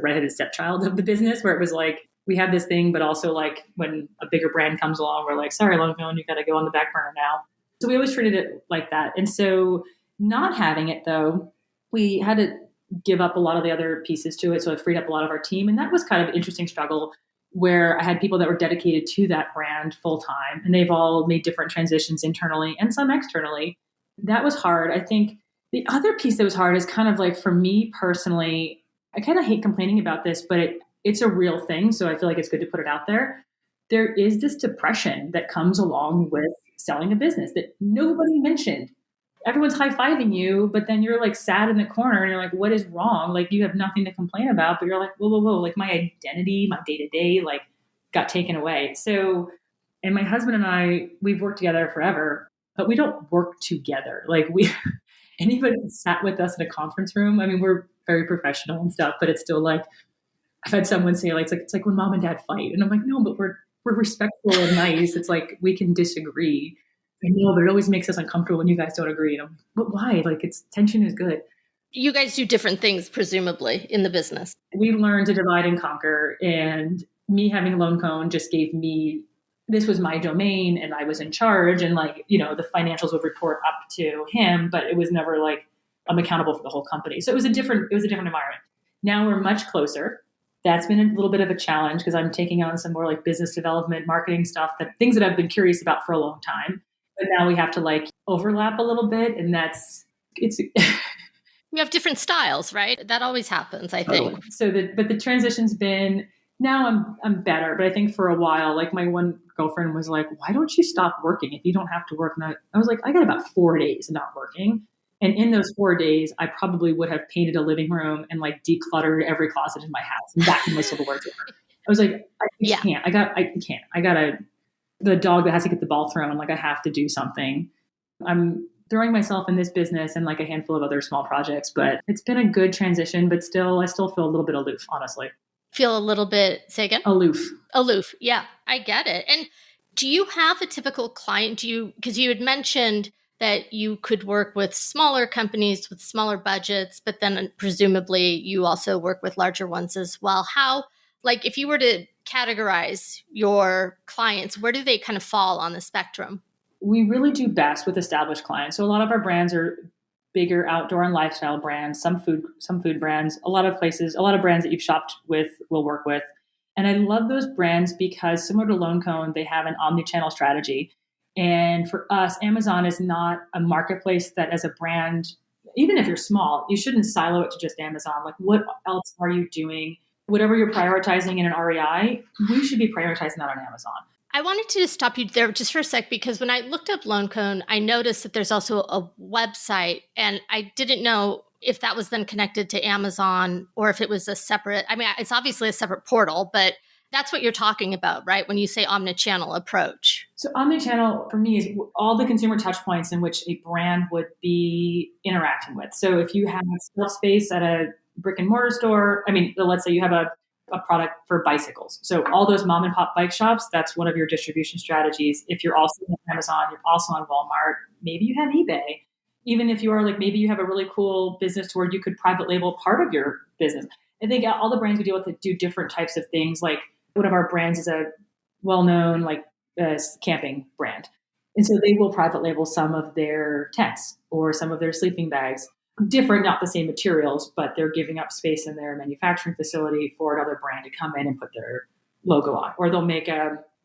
redheaded stepchild of the business where it was like, we had this thing, but also like when a bigger brand comes along, we're like, sorry, Lone Cone, you got to go on the back burner now. So we always treated it like that. And so not having it though, we had to give up a lot of the other pieces to it. So it freed up a lot of our team. And that was kind of an interesting struggle where I had people that were dedicated to that brand full time and they've all made different transitions internally and some externally. That was hard. I think the other piece that was hard is kind of like for me personally, I kind of hate complaining about this, but it's a real thing. So I feel like it's good to put it out there. There is this depression that comes along with selling a business that nobody mentioned. Everyone's high-fiving you, but then you're like sad in the corner and you're like, what is wrong? Like you have nothing to complain about, but you're like, whoa. Like my identity, my day-to-day, like got taken away. So, and my husband and I, we've worked together forever, but we don't work together. Like anybody that sat with us in a conference room, I mean, we're very professional and stuff, but it's still like, I've had someone say like, it's like when mom and dad fight. And I'm like, no, but we're respectful and nice. It's like, we can disagree. I know, but it always makes us uncomfortable when you guys don't agree. And I'm like, but why? Like tension is good. You guys do different things, presumably, in the business. We learned to divide and conquer. And me having Lone Cone just gave me, this was my domain and I was in charge. And like, the financials would report up to him, but it was never like, I'm accountable for the whole company. So it was a different environment. Now we're much closer. That's been a little bit of a challenge because I'm taking on some more like business development, marketing stuff, things that I've been curious about for a long time. But now we have to like overlap a little bit. And it's. We have different styles, right? That always happens, I think. Oh, so but the transition's been, now I'm better. But I think for a while, like my one girlfriend was like, why don't you stop working if you don't have to work? And I was like, I got about 4 days of not working. And in those 4 days, I probably would have painted a living room and like decluttered every closet in my house and vacuumed my silverware drawer. I was like, I can't. I got the dog that has to get the ball thrown. Like I have to do something. I'm throwing myself in this business and like a handful of other small projects, but it's been a good transition, but I still feel a little bit aloof, honestly. Feel a little bit, say again? Aloof. Yeah, I get it. And do you have a typical client? Because you had mentioned that you could work with smaller companies with smaller budgets, but then presumably you also work with larger ones as well. How, like if you were to categorize your clients, where do they kind of fall on the spectrum? We really do best with established clients. So a lot of our brands are bigger outdoor and lifestyle brands, some food brands, a lot of brands that you've shopped with will work with. And I love those brands because similar to Lone Cone, they have an omnichannel strategy. And for us, Amazon is not a marketplace that as a brand, even if you're small, you shouldn't silo it to just Amazon. Like what else are you doing? Whatever you're prioritizing in an REI, we should be prioritizing that on Amazon. I wanted to stop you there just for a sec, because when I looked up LoanCone, I noticed that there's also a website, and I didn't know if that was then connected to Amazon or if it was a separate, I mean, it's obviously a separate portal, but that's what you're talking about, right? When you say omnichannel approach. So omnichannel for me is all the consumer touch points in which a brand would be interacting with. So if you have shelf space at a brick and mortar store, I mean, let's say you have a product for bicycles. So all those mom and pop bike shops, that's one of your distribution strategies. If you're also on Amazon, you're also on Walmart, maybe you have eBay. Even if you are like, maybe you have a really cool business where you could private label part of your business. I think all the brands we deal with do different types of things. Like one of our brands is a well-known camping brand. And so they will private label some of their tents or some of their sleeping bags. Different, not the same materials, but they're giving up space in their manufacturing facility for another brand to come in and put their logo on. Or they'll make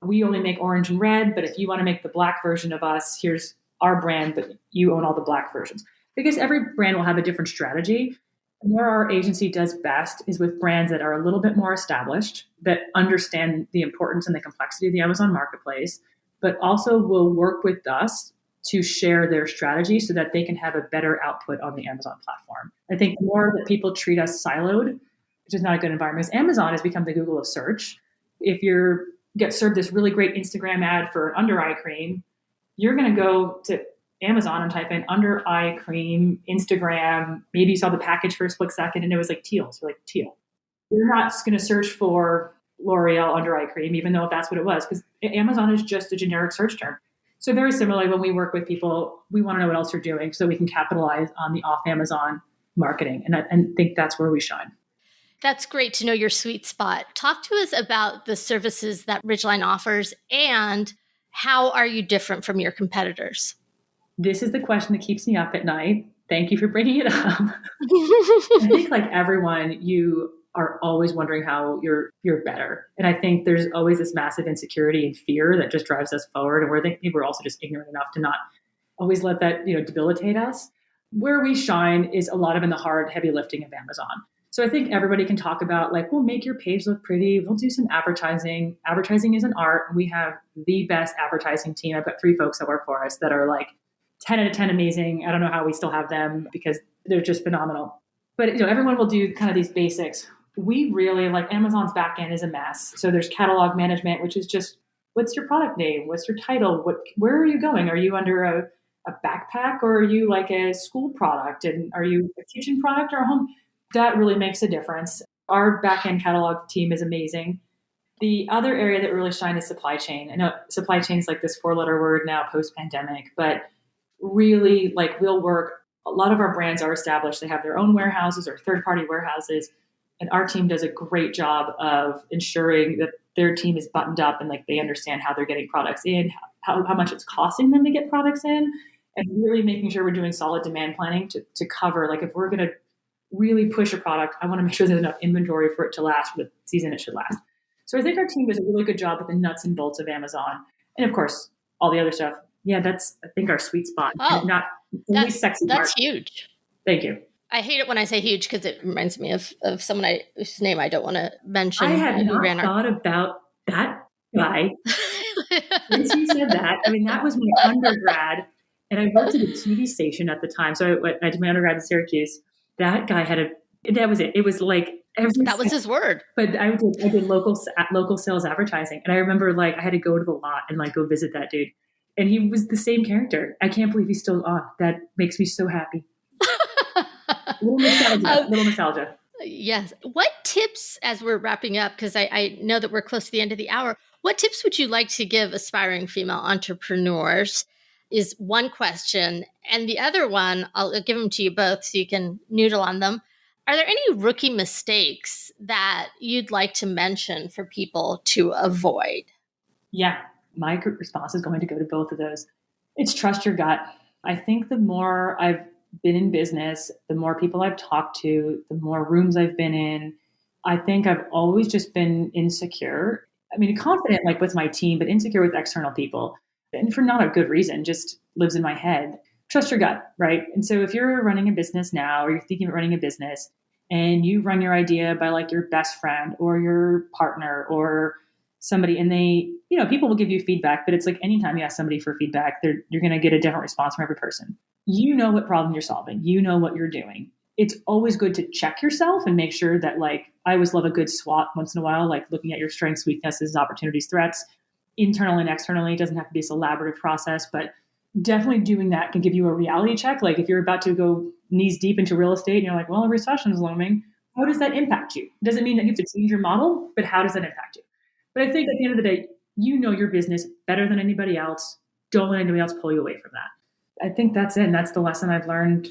we only make orange and red, but if you want to make the black version of us, here's our brand, but you own all the black versions. Because every brand will have a different strategy. And where our agency does best is with brands that are a little bit more established, that understand the importance and the complexity of the Amazon marketplace, but also will work with us to share their strategy so that they can have a better output on the Amazon platform. I think the more that people treat us siloed, which is not a good environment, because Amazon has become the Google of search. If you get served this really great Instagram ad for an under eye cream, you're going to go to Amazon and type in under eye cream, Instagram. Maybe you saw the package for a split second and it was like teal. So like teal. You're not just going to search for L'Oreal under eye cream, even though that's what it was, because Amazon is just a generic search term. So very similarly, when we work with people, we want to know what else you're doing so we can capitalize on the off Amazon marketing. And I think that's where we shine. That's great to know your sweet spot. Talk to us about the services that Ridgeline offers and how are you different from your competitors? This is the question that keeps me up at night. Thank you for bringing it up. I think like everyone, you are always wondering how you're better. And I think there's always this massive insecurity and fear that just drives us forward. And we're also just ignorant enough to not always let that, debilitate us. Where we shine is a lot of in the hard, heavy lifting of Amazon. So I think everybody can talk about we'll make your page look pretty. We'll do some advertising. Advertising is an art. And we have the best advertising team. I've got 3 folks that work for us that are 10 out of 10 amazing. I don't know how we still have them because they're just phenomenal. But everyone will do kind of these basics. We really Amazon's backend is a mess. So there's catalog management, which is just what's your product name? What's your title? Where are you going? Are you under a backpack or are you a school product? And are you a kitchen product or a home? That really makes a difference. Our backend catalog team is amazing. The other area that really shine is supply chain. I know supply chain is this 4-letter word now post-pandemic, but really we'll work. A lot of our brands are established. They have their own warehouses or third-party warehouses. And our team does a great job of ensuring that their team is buttoned up and they understand how they're getting products in, how much it's costing them to get products in, and really making sure we're doing solid demand planning to cover. If we're going to really push a product, I want to make sure there's enough inventory for it to last for the season it should last. So I think our team does a really good job with the nuts and bolts of Amazon. And of course, all the other stuff. Yeah, that's, I think, our sweet spot. Oh, not the least sexy part. That's huge. Thank you. I hate it when I say huge because it reminds me of someone whose name I don't want to mention. I had not thought about that guy since you said that. I mean, that was my undergrad, and I worked at a TV station at the time. So I did my undergrad in Syracuse. That guy that was it. It was that was his word. But I did local sales advertising, and I remember I had to go to the lot and go visit that dude, and he was the same character. I can't believe he's still on. That makes me so happy. Little nostalgia. Yes. What tips, as we're wrapping up, because I know that we're close to the end of the hour, what tips would you like to give aspiring female entrepreneurs is one question. And the other one, I'll give them to you both so you can noodle on them. Are there any rookie mistakes that you'd like to mention for people to avoid? Yeah, my response is going to go to both of those. It's trust your gut. I think the more I've been in business, the more people I've talked to, the more rooms I've been in, I think I've always just been insecure. I mean, confident with my team, but insecure with external people. And for not a good reason, just lives in my head. Trust your gut, right? And so if you're running a business now, or you're thinking about running a business, and you run your idea by your best friend or your partner or somebody and they, people will give you feedback, but it's like anytime you ask somebody for feedback, you're going to get a different response from every person. You know what problem you're solving. You know what you're doing. It's always good to check yourself and make sure that, like, I always love a good SWOT once in a while, like looking at your strengths, weaknesses, opportunities, threats, internally and externally. It doesn't have to be a collaborative process, but definitely doing that can give you a reality check. Like if you're about to go knees deep into real estate and you're like, well, a recession is looming. How does that impact you? Doesn't mean that you have to change your model, but how does that impact you? But I think at the end of the day, you know your business better than anybody else. Don't let anybody else pull you away from that. I think that's it. And that's the lesson I've learned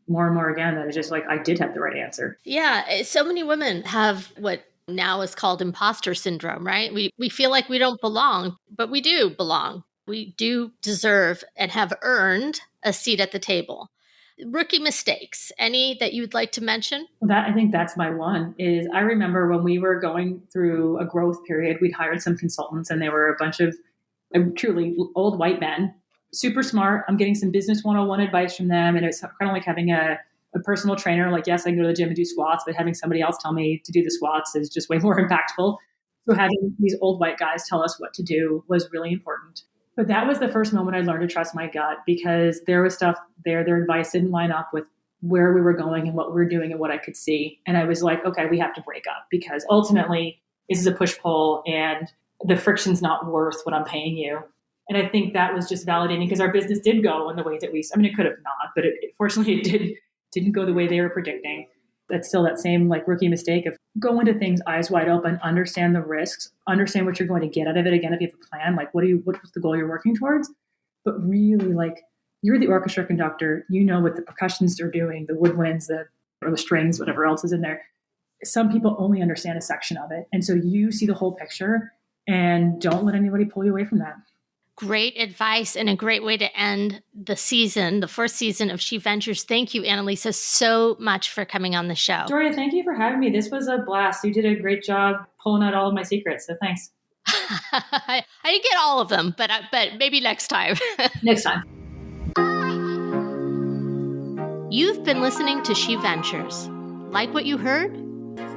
more and more again, that it's just like, I did have the right answer. Yeah. So many women have what now is called imposter syndrome, right? We feel like we don't belong, but we do belong. We do deserve and have earned a seat at the table. Rookie mistakes, any that you'd like to mention? Well, I think that's my one is I remember when we were going through a growth period, we'd hired some consultants and they were a bunch of truly old white men, super smart. I'm getting some business 101 advice from them. And it's kind of like having a personal trainer. Like, yes, I can go to the gym and do squats, but having somebody else tell me to do the squats is just way more impactful. So having these old white guys tell us what to do was really important. But that was the first moment I learned to trust my gut, because there was stuff there. Their advice didn't line up with where we were going and what we were doing and what I could see. And I was like, okay, we have to break up, because ultimately this is a push-pull and the friction's not worth what I'm paying you. And I think that was just validating, because our business did go in the way that it could have not, but fortunately it didn't go the way they were predicting. That's still that same like rookie mistake of go into things eyes wide open, understand the risks, understand what you're going to get out of it. Again, if you have a plan, like what's the goal you're working towards, but really like you're the orchestra conductor, you know what the percussions are doing, the woodwinds, or the strings, whatever else is in there. Some people only understand a section of it. And so you see the whole picture and don't let anybody pull you away from that. Great advice and a great way to end the season, the first season of SheVentures. Thank you, Annalisa, so much for coming on the show. Doria, thank you for having me. This was a blast. You did a great job pulling out all of my secrets, so thanks. I didn't get all of them, but maybe next time. Next time. You've been listening to SheVentures. Like what you heard?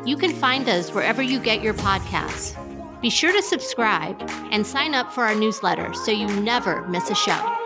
You can find us wherever you get your podcasts. Be sure to subscribe and sign up for our newsletter so you never miss a show.